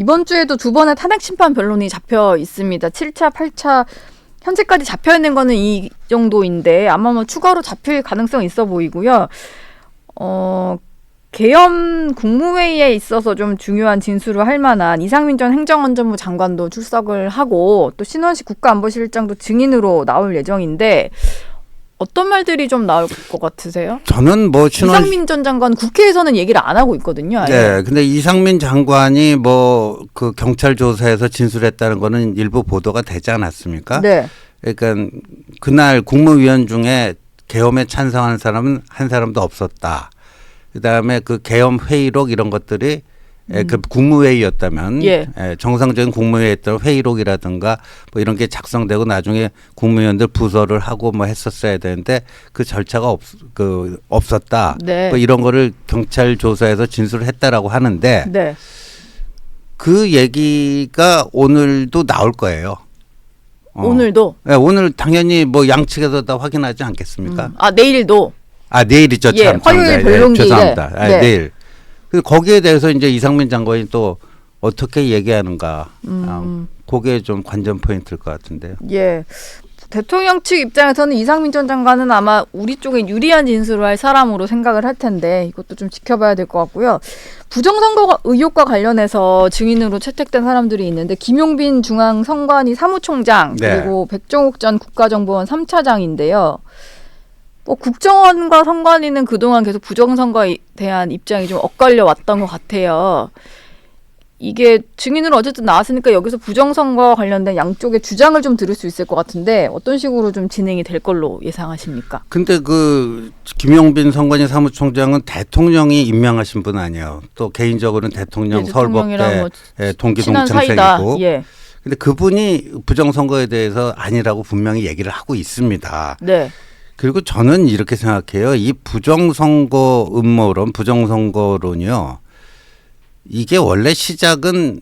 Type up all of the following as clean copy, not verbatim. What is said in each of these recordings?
이번 주에도 두 번의 탄핵 심판 변론이 잡혀 있습니다. 7차, 8차 현재까지 잡혀 있는 거는 이 정도인데 아마 뭐 추가로 잡힐 가능성이 있어 보이고요. 계엄 국무회의에 있어서 좀 중요한 진술을 할 만한 이상민 전 행정안전부 장관도 출석을 하고 또 신원식 국가안보실장도 증인으로 나올 예정인데 어떤 말들이 좀 나올 것 같으세요? 저는 뭐 이상민 전 장관 국회에서는 얘기를 안 하고 있거든요. 아예. 네, 근데 이상민 장관이 뭐 그 경찰 조사에서 진술했다는 거는 일부 보도가 되지 않았습니까? 네. 그러니까 그날 국무위원 중에 계엄에 찬성하는 사람은 한 사람도 없었다. 그다음에 그 계엄 회의록 이런 것들이 그 국무회의였다면 정상적인 국무회의였던 회의록이라든가 뭐 이런 게 작성되고 나중에 국무위원들 부서를 하고 뭐 했었어야 되는데 그 절차가 없었다. 네. 뭐 이런 거를 경찰 조사에서 진술을 했다라고 하는데 네. 그 얘기가 오늘도 나올 거예요. 오늘도? 네, 오늘 당연히 뭐 양측에서 다 확인하지 않겠습니까? 내일도? 내일이죠. 참. 화요일 변론기일에. 죄송합니다. 내일. 거기에 대해서 이제 이상민 장관이 또 어떻게 얘기하는가. 그게 좀 관전 포인트일 것 같은데요. 예. 대통령 측 입장에서는 이상민 전 장관은 아마 우리 쪽에 유리한 진술을 할 사람으로 생각을 할 텐데 이것도 좀 지켜봐야 될 것 같고요. 부정선거 의혹과 관련해서 증인으로 채택된 사람들이 있는데 김용빈 중앙선관위 사무총장 그리고 백정욱 전 국가정보원 3차장인데요. 국정원과 선관위는 그동안 계속 부정선거에 대한 입장이 좀 엇갈려 왔던 것 같아요. 이게 증인으로 어쨌든 나왔으니까 여기서 부정선거와 관련된 양쪽의 주장을 좀 들을 수 있을 것 같은데 어떤 식으로 좀 진행이 될 걸로 예상하십니까? 근데 그 김용빈 선관위 사무총장은 대통령이 임명하신 분 아니에요. 또 개인적으로는 대통령 서울법대 동기 동창생이고. 근데 그분이 부정선거에 대해서 아니라고 분명히 얘기를 하고 있습니다. 네. 그리고 저는 이렇게 생각해요. 이 부정선거 음모론, 부정선거론이요. 이게 원래 시작은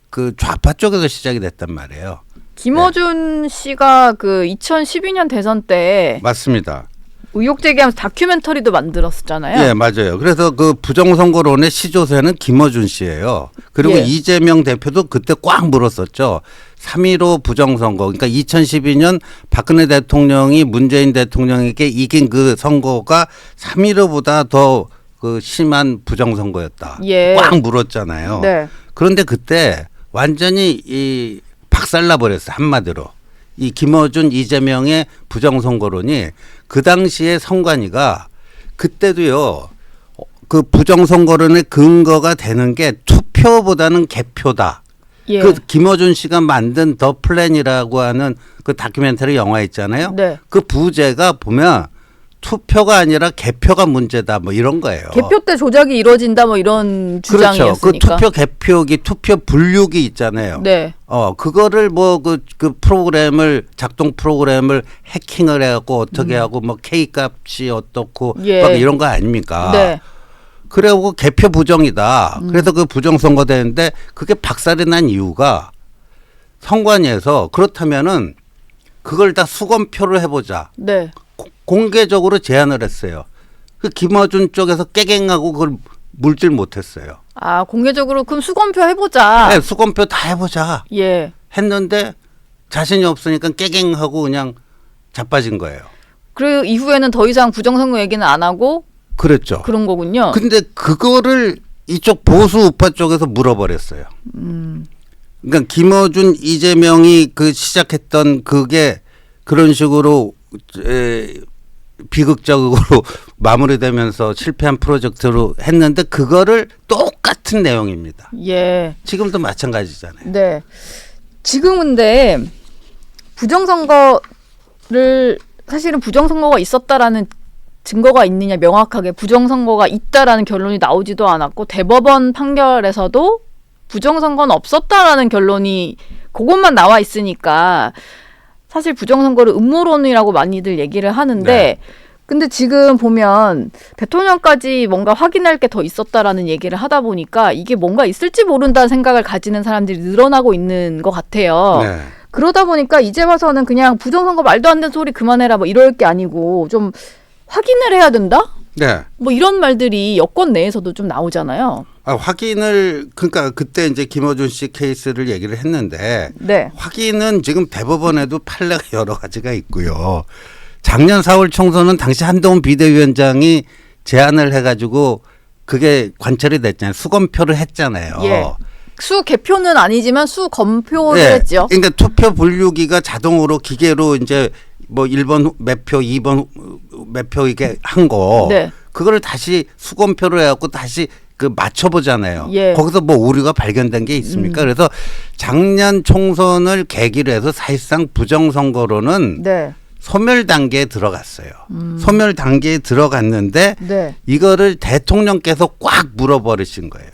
그 좌파 쪽에서 시작이 됐단 말이에요. 김어준 씨가 그 2012년 대선 때 맞습니다. 의혹 제기하면서 다큐멘터리도 만들었었잖아요. 예, 맞아요. 그래서 그 부정선거론의 시조세는 김어준 씨예요. 그리고 이재명 대표도 그때 꽉 물었었죠. 3.15 부정선거. 그러니까 2012년 박근혜 대통령이 문재인 대통령에게 이긴 그 선거가 3.15보다 더 그 심한 부정선거였다. 꽉 물었잖아요. 네. 그런데 그때 완전히 이 박살나 버렸어요. 한마디로. 이 김어준 이재명의 부정선거론이 그 당시에 선관위가 그때도요. 그 부정선거론의 근거가 되는 게 투표보다는 개표다. 그 김어준 씨가 만든 더 플랜이라고 하는 그 다큐멘터리 영화 있잖아요. 네. 그 부제가 보면 투표가 아니라 개표가 문제다 뭐 이런 거예요. 개표 때 조작이 이루어진다 뭐 이런 주장이었으니까. 그렇죠. 그 투표 개표기 투표 분류기 있잖아요. 네. 그거를 뭐 그 프로그램을 작동 프로그램을 해킹을 해갖고 어떻게 하고 뭐 K 값이 어떻고 막 이런 거 아닙니까? 네. 그래갖고 개표 부정이다. 그래서 그 부정선거 되는데 그게 박살이 난 이유가 선관위에서 그렇다면은 그걸 다 수검표를 해보자. 네. 공개적으로 제안을 했어요. 그 김어준 쪽에서 깨갱하고 그걸 물질 못했어요. 공개적으로 그럼 수검표 해보자. 네, 수검표 다 해보자. 했는데 자신이 없으니까 깨갱하고 그냥 자빠진 거예요. 그리고 이후에는 더 이상 부정선거 얘기는 안 하고 그랬죠. 그런 거군요. 근데 그거를 이쪽 보수 우파 쪽에서 물어버렸어요. 그러니까 김어준 이재명이 그 시작했던 그게 그런 식으로 비극적으로 마무리되면서 실패한 프로젝트로 했는데 그거를 똑같은 내용입니다. 지금도 마찬가지잖아요. 네. 지금 근데 부정선거를 사실은 부정선거가 있었다라는 증거가 있느냐 명확하게 부정선거가 있다라는 결론이 나오지도 않았고 대법원 판결에서도 부정선거는 없었다라는 결론이 그것만 나와 있으니까 사실 부정선거를 음모론이라고 많이들 얘기를 하는데 근데 지금 보면 대통령까지 뭔가 확인할 게 더 있었다라는 얘기를 하다 보니까 이게 뭔가 있을지 모른다는 생각을 가지는 사람들이 늘어나고 있는 것 같아요. 그러다 보니까 이제 와서는 그냥 부정선거 말도 안 되는 소리 그만해라 뭐 이럴 게 아니고 좀 확인을 해야 된다? 뭐 이런 말들이 여권 내에서도 좀 나오잖아요. 확인을 그러니까 그때 이제 김어준 씨 케이스를 얘기를 했는데 네. 확인은 지금 대법원에도 판례가 여러 가지가 있고요. 작년 4월 총선은 당시 한동훈 비대위원장이 제안을 해가지고 그게 관철이 됐잖아요. 수검표를 했잖아요. 예. 수 개표는 아니지만 수 검표를 네. 했죠. 그러니까 투표 분류기가 자동으로 기계로 이제 뭐 1번 몇 표, 2번 몇 표 이게 한 거. 네. 그거를 다시 수검표로 해갖고 다시 그 맞춰보잖아요. 예. 거기서 뭐 오류가 발견된 게 있습니까? 그래서 작년 총선을 계기로 해서 사실상 부정선거로는 네. 소멸 단계에 들어갔어요. 소멸 단계에 들어갔는데 네. 이거를 대통령께서 꽉 물어버리신 거예요.